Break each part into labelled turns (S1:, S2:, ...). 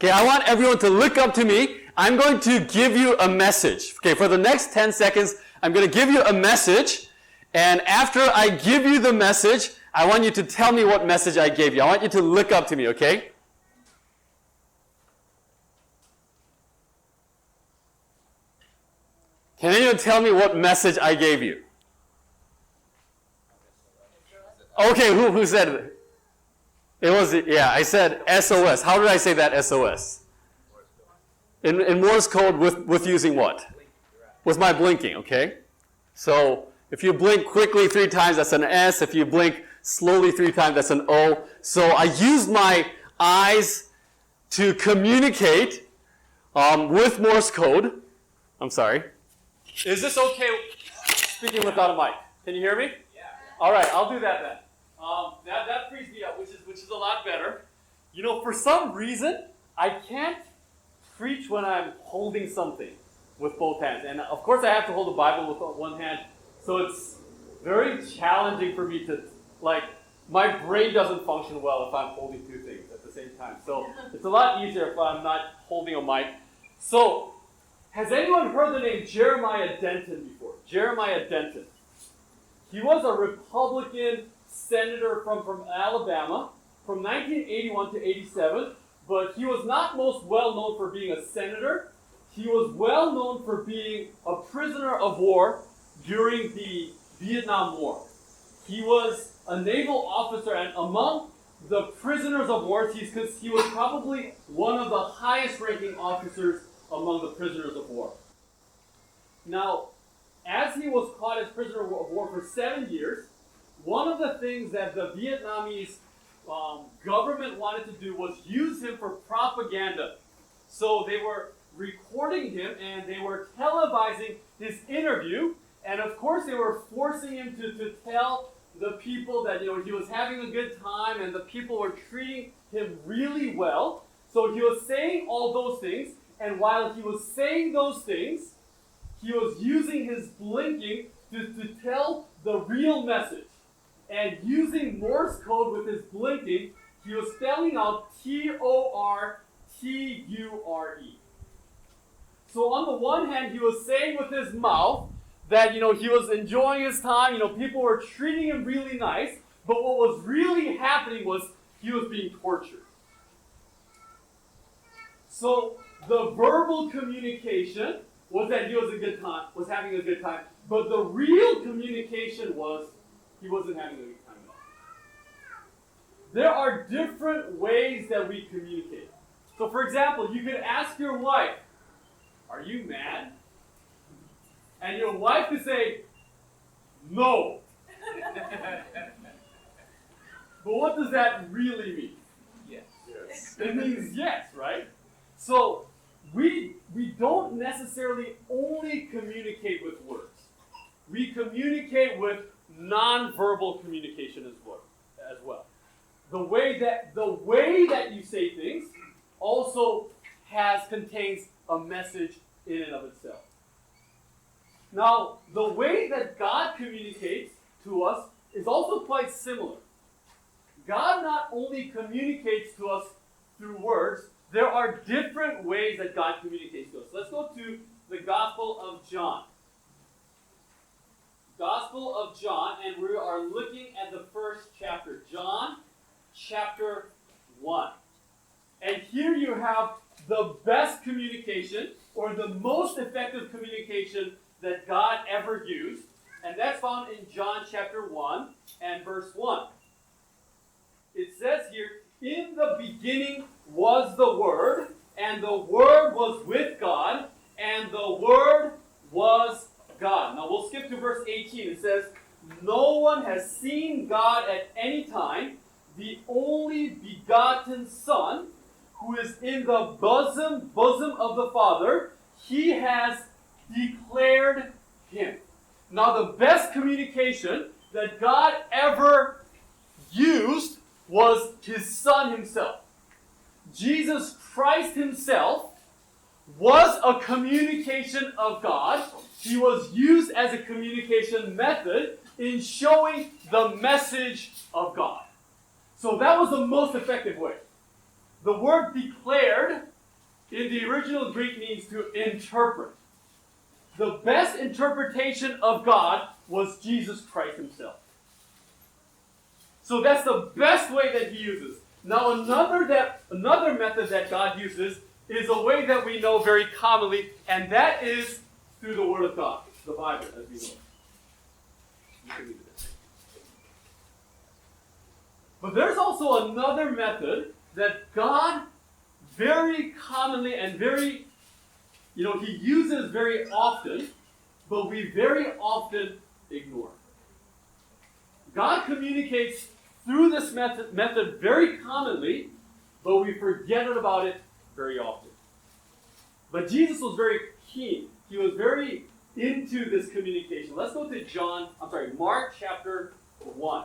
S1: Okay, I want everyone to look up to me. I'm going to give you a message. Okay, for the next 10 seconds, I'm going to give you a message. And after I give you the message, I want you to tell me what message I gave you. I want you to look up to me, okay? Can anyone tell me what message I gave you? Okay, who said it? It was, yeah, I said SOS. How did I say that SOS? In Morse code with using what? With my blinking, okay? So if you blink quickly 3 times, that's an S. If you blink slowly 3 times, that's an O. So I used my eyes to communicate with Morse code. I'm sorry. Is this okay speaking without a mic? Can you hear me?
S2: Yeah.
S1: All right, I'll do that then. That frees me up, which is a lot better. You know, for some reason, I can't preach when I'm holding something with both hands. And of course, I have to hold the Bible with one hand. So it's very challenging for me to, like, my brain doesn't function well if I'm holding 2 things at the same time. So it's a lot easier if I'm not holding a mic. So, has anyone heard the name Jeremiah Denton before? Jeremiah Denton. He was a Republican senator from Alabama from 1981 to 87, but he was not most well known for being a senator. He was well known for being a prisoner of war during the Vietnam War. He was a naval officer, and among the prisoners of war, he was probably one of the highest ranking officers among the prisoners of war. Now, as he was caught as prisoner of war for 7 years, one of the things that the Vietnamese government wanted to do was use him for propaganda. So they were recording him and they were televising his interview, and of course they were forcing him to tell the people that, you know, he was having a good time and the people were treating him really well. So he was saying all those things, and while he was saying those things, he was using his blinking to tell the real message. And using Morse code with his blinking, he was spelling out Torture. So on the one hand, he was saying with his mouth that, you know, he was enjoying his time, you know, people were treating him really nice, but what was really happening was he was being tortured. So the verbal communication was that he was having a good time, but the real communication was he wasn't having a good time at all. There are different ways that we communicate. So for example, you could ask your wife, "Are you mad?" And your wife could say, "No." But what does that really mean?
S2: Yes.
S1: It means yes, right? So we don't necessarily only communicate with words. We communicate with non-verbal communication as well. The way that you say things also contains a message in and of itself. Now, the way that God communicates to us is also quite similar. God not only communicates to us through words, there are different ways that God communicates to us. Let's go to the Gospel of John. Gospel of John, and we are looking at the first chapter. John chapter 1. And here you have the best communication, or the most effective communication that God ever used. And that's found in John chapter 1 and verse 1. It says here, "In the beginning was the Word, and the Word was with God, and the Word was God." Now we'll skip to verse 18. It says, "No one has seen God at any time. The only begotten Son, who is in the bosom of the Father, He has declared Him." Now the best communication that God ever used was His Son Himself. Jesus Christ Himself was a communication of God. He was used as a communication method in showing the message of God. So that was the most effective way. The word declared in the original Greek means to interpret. The best interpretation of God was Jesus Christ himself. So that's the best way that he uses. Now another method that God uses is a way that we know very commonly, and that is through the Word of God, the Bible, as we know. You can read it. But there's also another method that God very commonly and very, he uses very often, but we very often ignore. God communicates through this method very commonly, but we forget about it very often. But Jesus was very keen. He was very into this communication. Let's go to Mark chapter 1.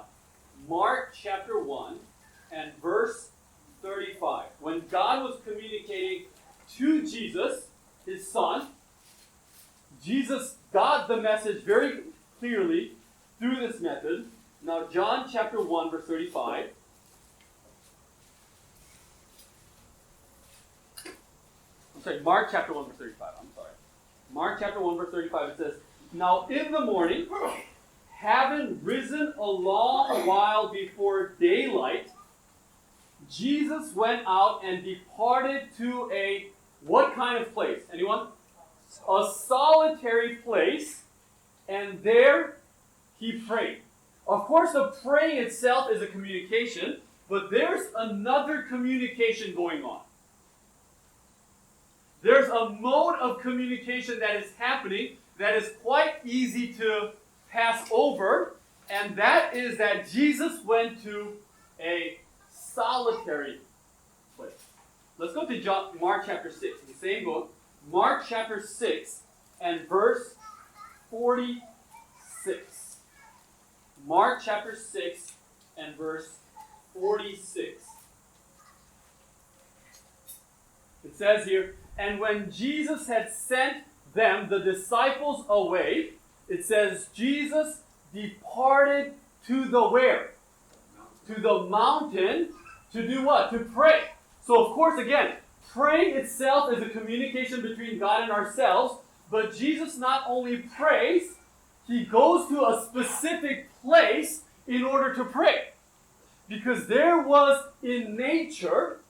S1: Mark chapter 1 and verse 35. When God was communicating to Jesus, his son, Jesus got the message very clearly through this method. Now, John chapter 1, verse 35. Mark chapter 1, verse 35. Mark chapter 1, verse 35, it says, "Now in the morning, having risen a long while before daylight, Jesus went out and departed to a," what kind of place? Anyone? "A solitary place, and there he prayed." Of course, the praying itself is a communication, but there's another communication going on. There's a mode of communication that is happening that is quite easy to pass over, and that is that Jesus went to a solitary place. Let's go to Mark chapter 6, the same book. Mark chapter 6 and verse 46. Mark chapter 6 and verse 46. It says here, "And when Jesus had sent them, the disciples, away," it says, Jesus departed to the where? To the mountain to do what? To pray. So of course, again, praying itself is a communication between God and ourselves, but Jesus not only prays, he goes to a specific place in order to pray. Because there was in nature,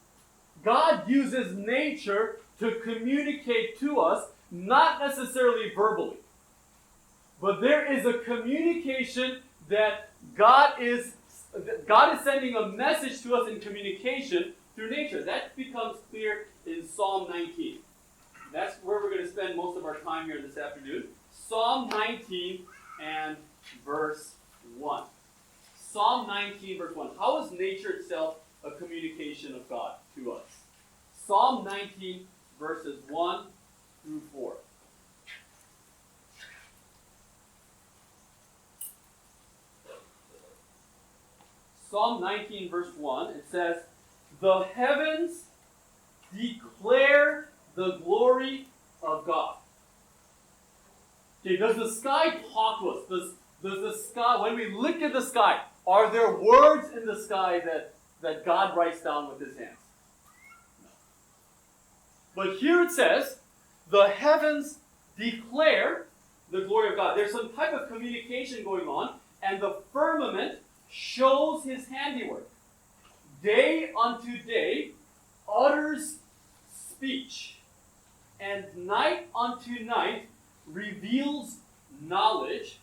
S1: God uses nature to communicate to us, not necessarily verbally. But there is a communication that God is sending a message to us in communication through nature. That becomes clear in Psalm 19. That's where we're going to spend most of our time here this afternoon. Psalm 19 and verse 1. Psalm 19, verse 1. How is nature itself a communication of God to us? Psalm 19, verses 1 through 4. Psalm 19, verse 1, it says, "The heavens declare the glory of God." Okay, does the sky talk to us? Does the sky, when we look at the sky, are there words in the sky that God writes down with his hands? No. But here it says, the heavens declare the glory of God. There's some type of communication going on, and the firmament shows his handiwork. Day unto day utters speech, and night unto night reveals knowledge.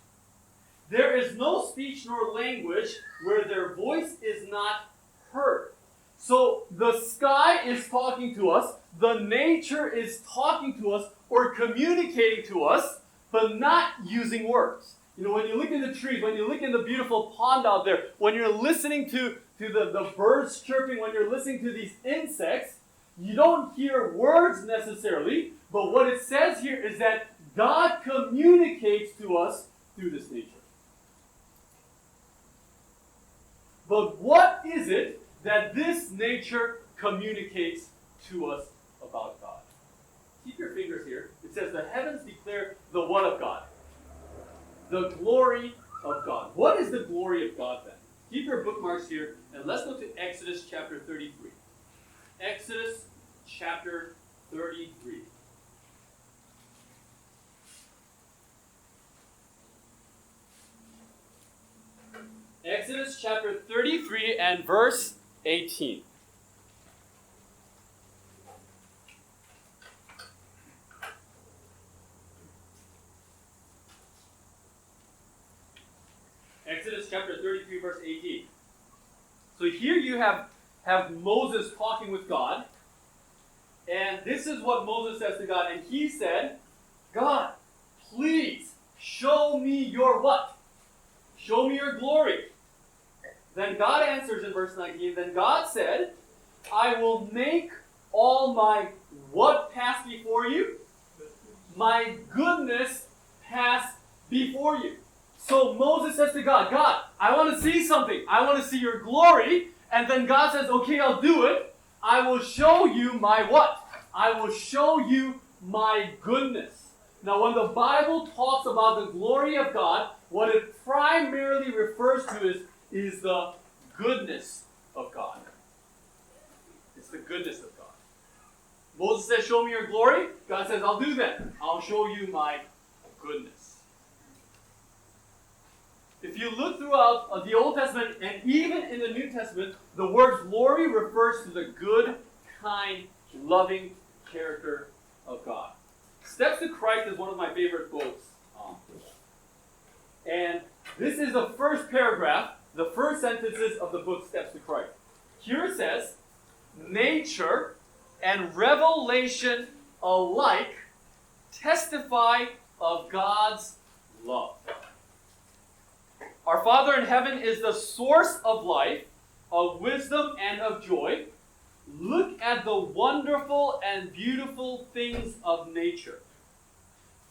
S1: There is no speech nor language where their voice is not heard. So the sky is talking to us, the nature is talking to us or communicating to us, but not using words. You know, when you look at the trees, when you look in the beautiful pond out there, when you're listening to the birds chirping, when you're listening to these insects, you don't hear words necessarily, but what it says here is that God communicates to us through this nature. But what is it that this nature communicates to us about God? Keep your fingers here. It says the heavens declare the what of God? The glory of God. What is the glory of God then? Keep your bookmarks here, and let's go to Exodus chapter 33. Exodus chapter 33. Exodus chapter 33 and verse 18. Exodus chapter 33 verse 18. So here you have Moses talking with God. And this is what Moses says to God. And he said, God, please show me your what? Show me your glory. Then God answers in verse 19. Then God said, I will make all my what pass before you? My goodness pass before you. So Moses says to God, God, I want to see something. I want to see your glory. And then God says, okay, I'll do it. I will show you my what? I will show you my goodness. Now, when the Bible talks about the glory of God, what it primarily refers to is the goodness of God. It's the goodness of God. Moses says, show me your glory. God says, I'll do that. I'll show you my goodness. If you look throughout the Old Testament and even in the New Testament, the word glory refers to the good, kind, loving character of God. Steps to Christ is one of my favorite books. And this is the first paragraph, the first sentences of the book Steps to Christ. Here it says, nature and revelation alike testify of God's love. Our Father in heaven is the source of life, of wisdom, and of joy. Look at the wonderful and beautiful things of nature.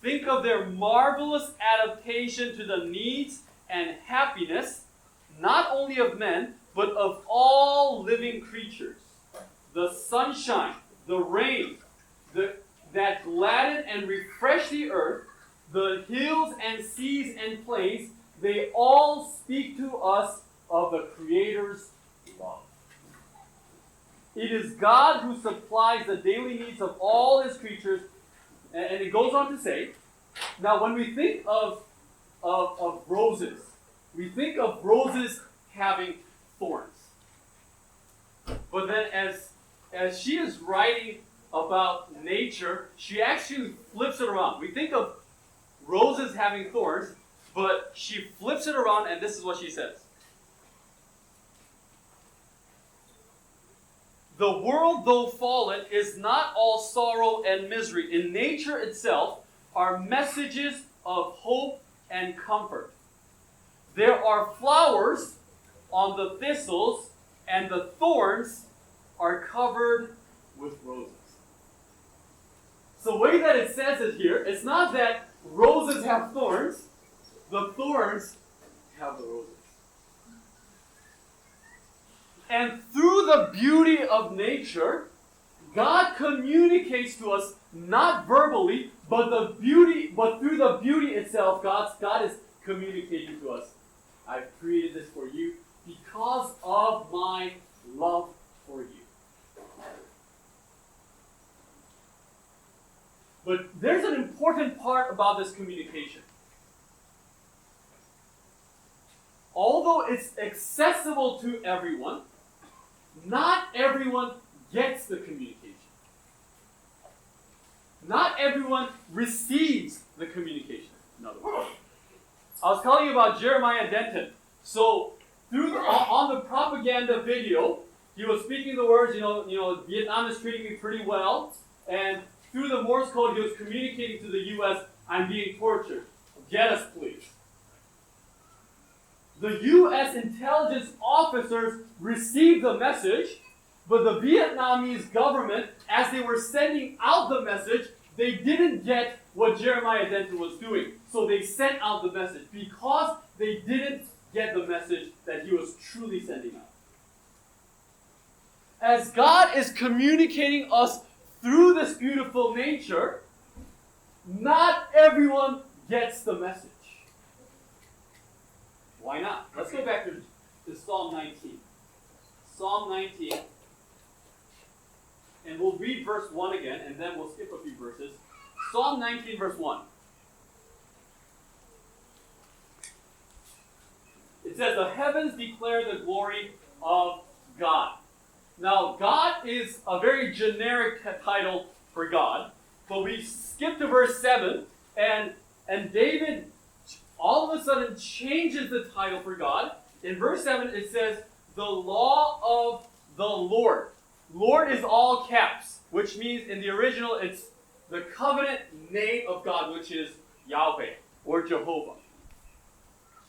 S1: Think of their marvelous adaptation to the needs and happiness, not only of men, but of all living creatures. The sunshine, the rain, that gladden and refresh the earth, the hills and seas and plains, they all speak to us of the Creator's love. It is God who supplies the daily needs of all His creatures. And it goes on to say, now when we think of roses, we think of roses having thorns. But then as she is writing about nature, she actually flips it around. We think of roses having thorns, but she flips it around, and this is what she says. The world, though fallen, is not all sorrow and misery. In nature itself are messages of hope and comfort. There are flowers on the thistles, and the thorns are covered with roses. So the way that it says it here, it's not that roses have thorns. The thorns have the roses. And through the beauty of nature, God communicates to us not verbally, but through the beauty itself, God is communicating to us. I've created this for you because of my love for you. But there's an important part about this communication. Although it's accessible to everyone, not everyone gets the communication. Not everyone receives the communication, in other words. I was telling you about Jeremiah Denton. So, on the propaganda video, he was speaking the words, Vietnam is treating me pretty well. And through the Morse code, he was communicating to the U.S., I'm being tortured. Get us, please. The U.S. intelligence officers received the message, but the Vietnamese government, as they were sending out the message, they didn't get what Jeremiah Denton was doing. So they sent out the message because they didn't get the message that he was truly sending out. As God is communicating us through this beautiful nature, not everyone gets the message. Why not? Let's go back to Psalm 19. Psalm 19. and we'll read verse 1 again, and then we'll skip a few verses. Psalm 19, verse 1. It says, the heavens declare the glory of God. Now, God is a very generic title for God, but we skip to verse 7, and David all of a sudden changes the title for God. In verse 7, it says, the law of the Lord. Lord is all caps, which means in the original it's the covenant name of God, which is Yahweh or Jehovah.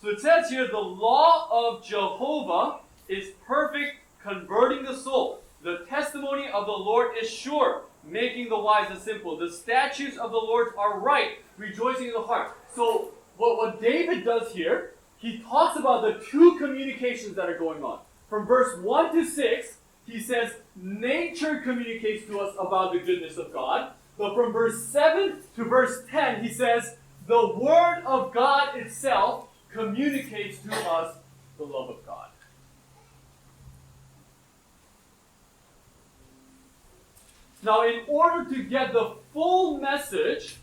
S1: So it says here, the law of Jehovah is perfect, converting the soul. The testimony of the Lord is sure, making the wise and simple. The statutes of the Lord are right, rejoicing in the heart. So what David does here, he talks about the two communications that are going on. From verse 1 to 6, he says nature communicates to us about the goodness of God. But from verse 7 to verse 10, he says the Word of God itself communicates to us the love of God. Now, in order to get the full message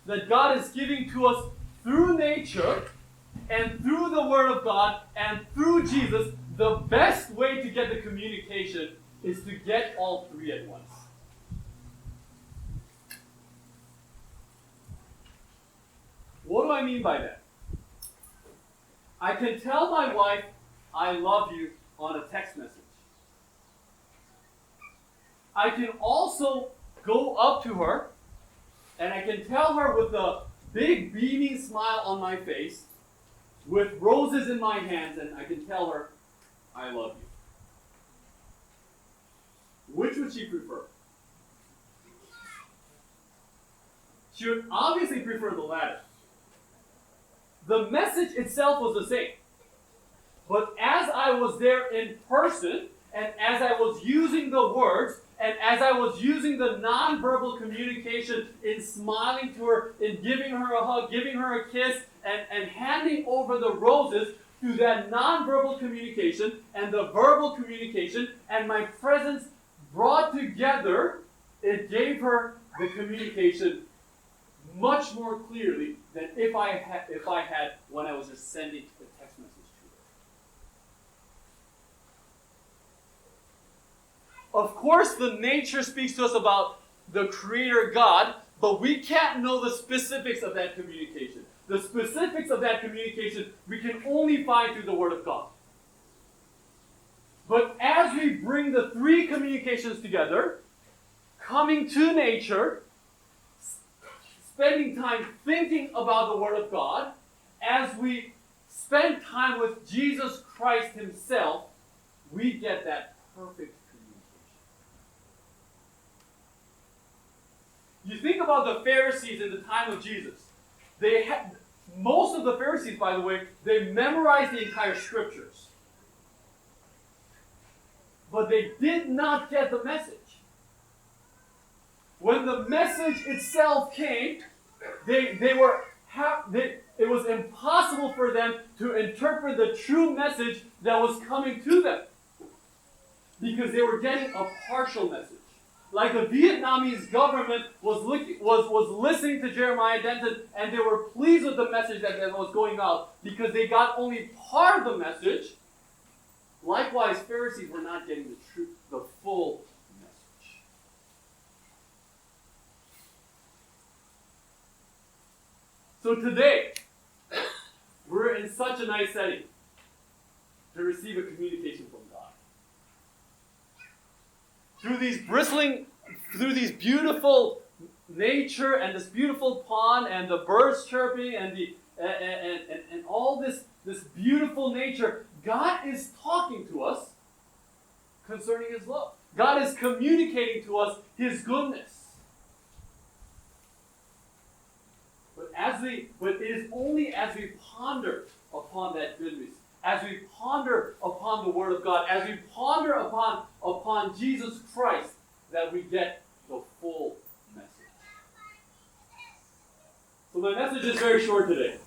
S1: that God is giving to us through nature and through the Word of God and through Jesus, the best way to get the communication is to get all three at once. What do I mean by that? I can tell my wife, I love you, on a text message. I can also go up to her and I can tell her with a big beaming smile on my face, with roses in my hands, and I can tell her, I love you. Which would she prefer? She would obviously prefer the latter. The message itself was the same. But as I was there in person, and as I was using the words, and as I was using the nonverbal communication in smiling to her, in giving her a hug, giving her a kiss, and handing over the roses, through that nonverbal communication and the verbal communication and my presence brought together, it gave her the communication much more clearly than if I had when I was just sending the text message to her. Of course, the nature speaks to us about the Creator God, but we can't know the specifics of that communication. The specifics of that communication we can only find through the Word of God. But as we bring the three communications together, coming to nature, spending time thinking about the Word of God, as we spend time with Jesus Christ Himself, we get that perfect communication. You think about the Pharisees in the time of Jesus. Most of the Pharisees, by the way, they memorized the entire Scriptures. But they did not get the message. When the message itself came, it was impossible for them to interpret the true message that was coming to them. Because they were getting a partial message. Like the Vietnamese government was listening to Jeremiah Denton, and they were pleased with the message that was going out because they got only part of the message. Likewise, Pharisees were not getting the full message. So today, we're in such a nice setting to receive a communication from God. Through these beautiful nature and this beautiful pond and the birds chirping and all this beautiful nature, God is talking to us concerning His love. God is communicating to us His goodness. But it is only as we ponder upon that goodness, as we ponder upon the Word of God, as we ponder upon Jesus Christ, that we get the full message. So my message is very short today.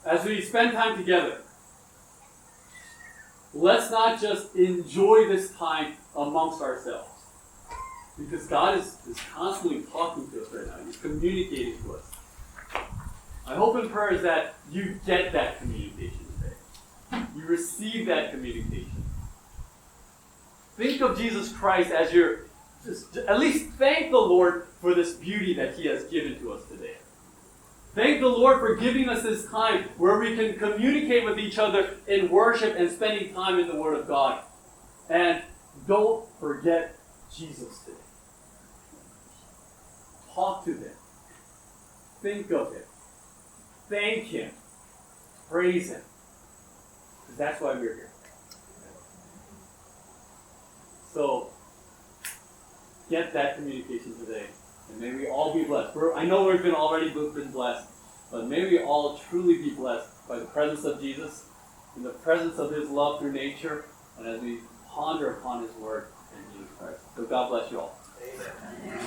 S1: As we spend time together, let's not just enjoy this time amongst ourselves. Because God is constantly talking to us right now. He's communicating to us. My hope and prayer is that you get that communication today. You receive that communication. Think of Jesus Christ as your, just at least thank the Lord for this beauty that He has given to us today. Thank the Lord for giving us this time where we can communicate with each other in worship and spending time in the Word of God. And don't forget Jesus today. Talk to Him. Think of Him. Thank Him. Praise Him. Because that's why we're here. So, get that communication today. And may we all be blessed. I know we've already been blessed, but may we all truly be blessed by the presence of Jesus, in the presence of His love through nature, and as we ponder upon His Word and Jesus Christ. So God bless you all.
S2: Amen.